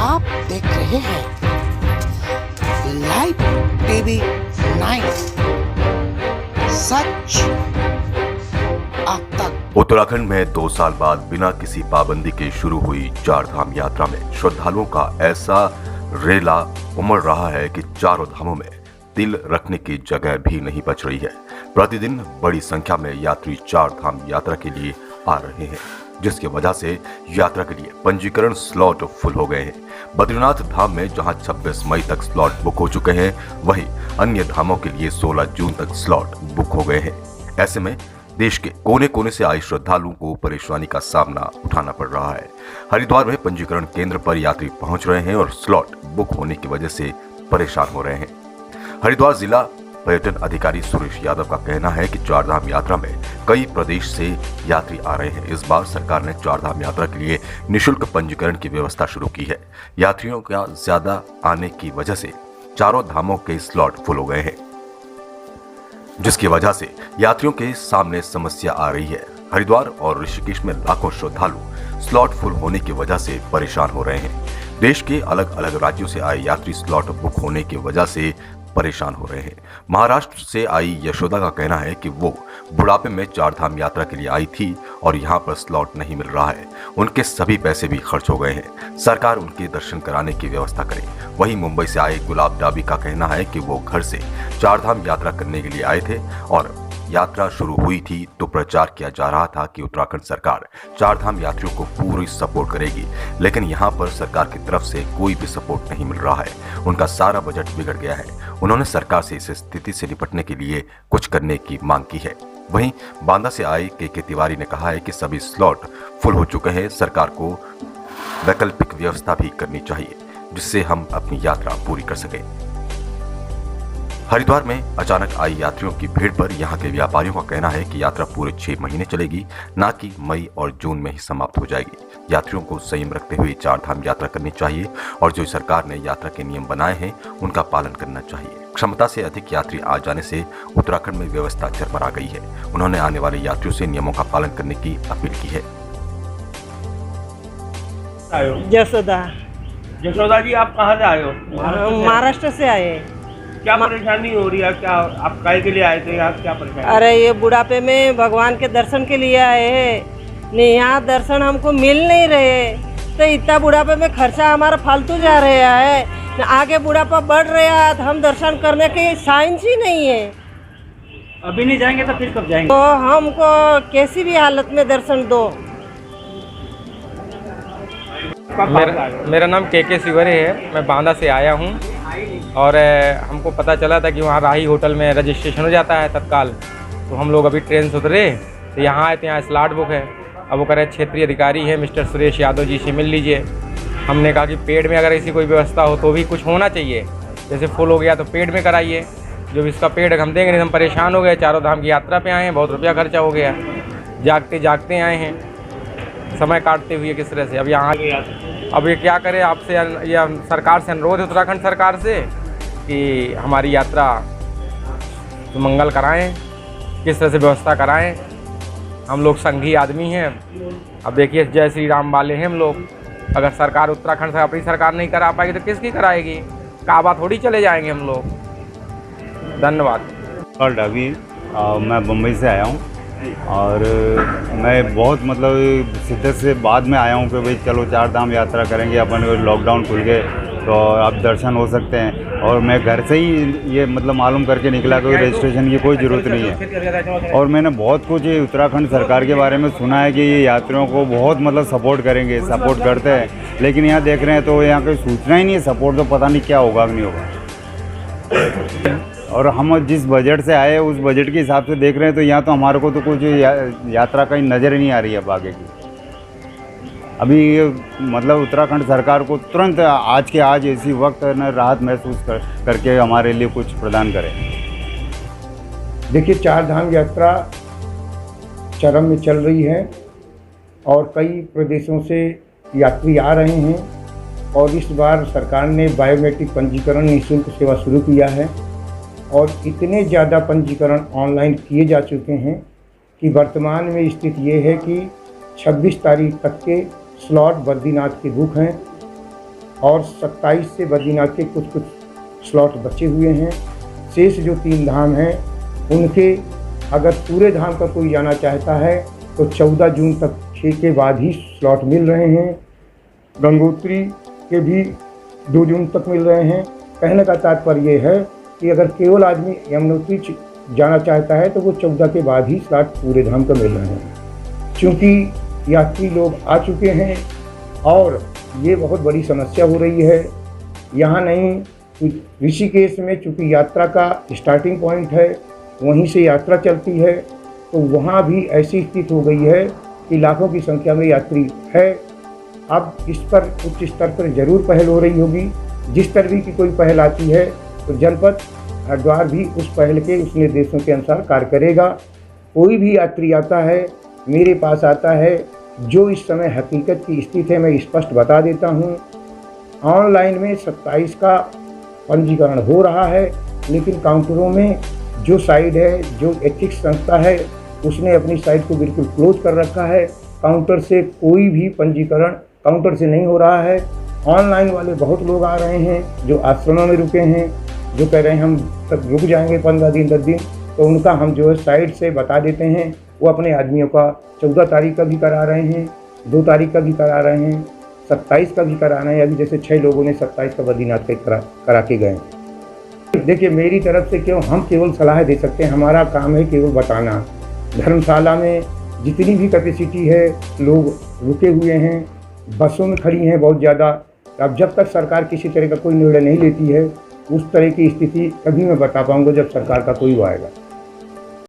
आप देख रहे हैं लाइव टीवी 9 सच अब तक। उत्तराखंड में 2 साल बाद बिना किसी पाबंदी के शुरू हुई चारधाम यात्रा में श्रद्धालुओं का ऐसा रेला उमड़ रहा है कि चारों धामों में तिल रखने की जगह भी नहीं बच रही है। प्रतिदिन बड़ी संख्या में यात्री चारधाम यात्रा के लिए आ रहे हैं, जिसकी वजह से यात्रा के लिए पंजीकरण स्लॉट फुल हो गए हैं। बद्रीनाथ धाम में जहां 26 मई तक स्लॉट बुक हो चुके हैं, वहीं अन्य धामों के लिए 16 जून तक स्लॉट बुक हो गए हैं। ऐसे में देश के कोने कोने से आए श्रद्धालुओं को परेशानी का सामना उठाना पड़ रहा है। हरिद्वार में पंजीकरण केंद्र पर यात्री पहुंच रहे हैं और स्लॉट बुक होने की वजह से परेशान हो रहे हैं। हरिद्वार जिला पर्यटन अधिकारी सुरेश यादव का कहना है कि चारधाम यात्रा में कई प्रदेश से यात्री आ रहे हैं। इस बार सरकार ने चारधाम यात्रा के लिए निःशुल्क पंजीकरण की व्यवस्था शुरू की है। यात्रियों का ज्यादा आने की वजह से चारों धामों के स्लॉट फुल हो गए हैं, जिसकी वजह से यात्रियों के सामने समस्या आ रही है। हरिद्वार और ऋषिकेश में लाखों श्रद्धालु स्लॉट फुल होने की वजह से परेशान हो रहे हैं। देश के अलग अलग राज्यों से आए यात्री स्लॉट बुक होने की वजह से परेशान हो रहे हैं। महाराष्ट्र से आई यशोदा का कहना है कि वो बुढ़ापे में चारधाम यात्रा के लिए आई थी और यहाँ पर स्लॉट नहीं मिल रहा है। उनके सभी पैसे भी खर्च हो गए हैं। सरकार उनके दर्शन कराने की व्यवस्था करे। वहीं मुंबई से आए गुलाब डाबी का कहना है कि वो घर से चारधाम यात्रा करने के लिए आए थे और यात्रा शुरू हुई थी तो प्रचार किया जा रहा था कि उत्तराखंड सरकार चारधाम यात्रियों को पूरी सपोर्ट करेगी, लेकिन यहाँ पर सरकार की तरफ से कोई भी सपोर्ट नहीं मिल रहा है। उनका सारा बजट बिगड़ गया है। उन्होंने सरकार से इस स्थिति से निपटने के लिए कुछ करने की मांग की है। वहीं बांदा से आए के तिवारी ने कहा है कि सभी स्लॉट फुल हो चुके हैं। सरकार को वैकल्पिक व्यवस्था भी करनी चाहिए, जिससे हम अपनी यात्रा पूरी कर सकें। हरिद्वार में अचानक आई यात्रियों की भीड़ पर यहां के व्यापारियों का कहना है कि यात्रा पूरे 6 महीने चलेगी, न कि मई और जून में ही समाप्त हो जाएगी। यात्रियों को संयम रखते हुए चारधाम यात्रा करनी चाहिए और जो सरकार ने यात्रा के नियम बनाए हैं उनका पालन करना चाहिए। क्षमता से अधिक यात्री आ जाने से उत्तराखंड में व्यवस्था चरमरा गई है। उन्होंने आने वाले यात्रियों से नियमों का पालन करने की अपील की है। यशोदा जी, आप कहाँ से आए हो? महाराष्ट्र से आए। क्या परेशानी हो रही है? क्या आप काहे के लिए आए थे यहाँ? क्या परेशानी? अरे ये बुढ़ापे में भगवान के दर्शन के लिए आए हैं। नहीं, यहाँ दर्शन हमको मिल नहीं रहे, तो इतना बुढ़ापे में खर्चा हमारा फालतू जा रहा है। आगे बुढ़ापा बढ़ रहा है तो हम दर्शन करने की साइंस ही नहीं है। अभी नहीं जाएंगे तो फिर कब जाएंगे? तो हमको कैसी भी हालत में दर्शन दो। मेरा नाम के शिवरे है। मैं बांदा से आया हूँ और हमको पता चला था कि वहाँ राही होटल में रजिस्ट्रेशन हो जाता है तत्काल। तो हम लोग अभी ट्रेन से उतरे तो यहाँ आए थे। यहाँ स्लॉट बुक है। अब वो कह रहे क्षेत्रीय अधिकारी है मिस्टर सुरेश यादव जी से मिल लीजिए। हमने कहा कि पेड में अगर ऐसी कोई व्यवस्था हो तो भी कुछ होना चाहिए। जैसे फुल हो गया तो पेड में कराइए। जो इसका पेड हम देंगे नहीं। हम परेशान हो गए। चारों धाम की यात्रा पे आए हैं, बहुत रुपया खर्चा हो गया। जागते जागते आए हैं, समय काटते हुए किस तरह से। अब यहाँ अब ये क्या करें, आपसे या सरकार से अनुरोध है, उत्तराखंड सरकार से, कि हमारी यात्रा मंगल कराएं, किस तरह से व्यवस्था कराएं। हम लोग संघी आदमी हैं। अब देखिए जय श्री राम वाले हैं हम लोग। अगर सरकार उत्तराखंड से अपनी सरकार नहीं करा पाएगी तो किसकी कराएगी? काबा थोड़ी चले जाएंगे हम लोग। धन्यवाद। अभी मैं मुंबई से आया हूँ और मैं बहुत मतलब शिद्दत से बाद में आया हूँ कि भाई चलो चारधाम यात्रा करेंगे। अपन लॉकडाउन खुल गए तो अब दर्शन हो सकते हैं। और मैं घर से ही ये मतलब मालूम करके निकला कि रजिस्ट्रेशन की कोई ज़रूरत नहीं है। और मैंने बहुत कुछ उत्तराखंड सरकार के बारे में सुना है कि ये यात्रियों को बहुत मतलब सपोर्ट करेंगे, सपोर्ट करते हैं। लेकिन यहाँ देख रहे हैं तो यहाँ कोई सूचना ही नहीं है। सपोर्ट तो पता नहीं क्या होगा कि नहीं होगा। और हम जिस बजट से आए उस बजट के हिसाब से देख रहे हैं तो यहाँ तो हमारे को तो कुछ यात्रा कहीं नज़र ही नहीं आ रही है अब आगे की। अभी मतलब उत्तराखंड सरकार को तुरंत आज के आज इसी वक्त न राहत महसूस करके हमारे लिए कुछ प्रदान करें। देखिए, चारधाम यात्रा चरम में चल रही है और कई प्रदेशों से यात्री आ रहे हैं। और इस बार सरकार ने बायोमेट्रिक पंजीकरण निःशुल्क सेवा शुरू किया है और इतने ज़्यादा पंजीकरण ऑनलाइन किए जा चुके हैं कि वर्तमान में स्थिति ये है कि 26 तारीख तक के स्लॉट बद्रीनाथ के बुक हैं और 27 से बद्रीनाथ के कुछ कुछ स्लॉट बचे हुए हैं। शेष जो 3 धाम हैं उनके अगर पूरे धाम का कोई जाना चाहता है तो 14 जून तक 6 के बाद ही स्लॉट मिल रहे हैं। गंगोत्री के भी 2 जून तक मिल रहे हैं। कहने का तात्पर्य ये है कि अगर केवल आदमी यमुनोत्री जाना चाहता है तो वो 14 के बाद ही स्लॉट पूरे धाम का मिल रहे हैं। क्योंकि यात्री लोग आ चुके हैं और ये बहुत बड़ी समस्या हो रही है। यहाँ नहीं, ऋषिकेश में चूँकि यात्रा का स्टार्टिंग पॉइंट है, वहीं से यात्रा चलती है, तो वहाँ भी ऐसी स्थिति हो गई है कि लाखों की संख्या में यात्री है। अब इस पर उच्च स्तर पर जरूर पहल हो रही होगी। जिस तरह की कोई पहल आती है तो जनपद हरिद्वार भी उस पहल के, उस निर्देशों के अनुसार कार्य करेगा। कोई भी यात्री आता है, मेरे पास आता है, जो इस समय हकीकत की स्थिति है मैं स्पष्ट बता देता हूँ। ऑनलाइन में 27 का पंजीकरण हो रहा है, लेकिन काउंटरों में जो साइट है, जो एथिक्स संस्था है, उसने अपनी साइट को बिल्कुल क्लोज कर रखा है। काउंटर से कोई भी पंजीकरण काउंटर से नहीं हो रहा है। ऑनलाइन वाले बहुत लोग आ रहे हैं जो आश्रमों में रुके हैं, जो कह रहे हैं हम तक रुक जाएंगे 15 दिन 10 दिन, तो उनका हम जो है साइट से बता देते हैं। वो अपने आदमियों का 14 तारीख का भी करा रहे हैं, 2 तारीख का भी करा रहे हैं, 27 का भी करा रहे हैं। अभी जैसे 6 लोगों ने 27 का बद्रीनाथ का करा के गए। देखिए, मेरी तरफ से क्यों, हम केवल सलाह दे सकते हैं, हमारा काम है केवल बताना। धर्मशाला में जितनी भी कैपेसिटी है, लोग रुके हुए हैं, बसों में खड़ी हैं बहुत ज़्यादा। अब जब तक सरकार किसी तरह का कोई निर्णय नहीं लेती है, उस तरह की स्थिति कभी मैं बता पाऊँगा जब सरकार का कोई वो आएगा।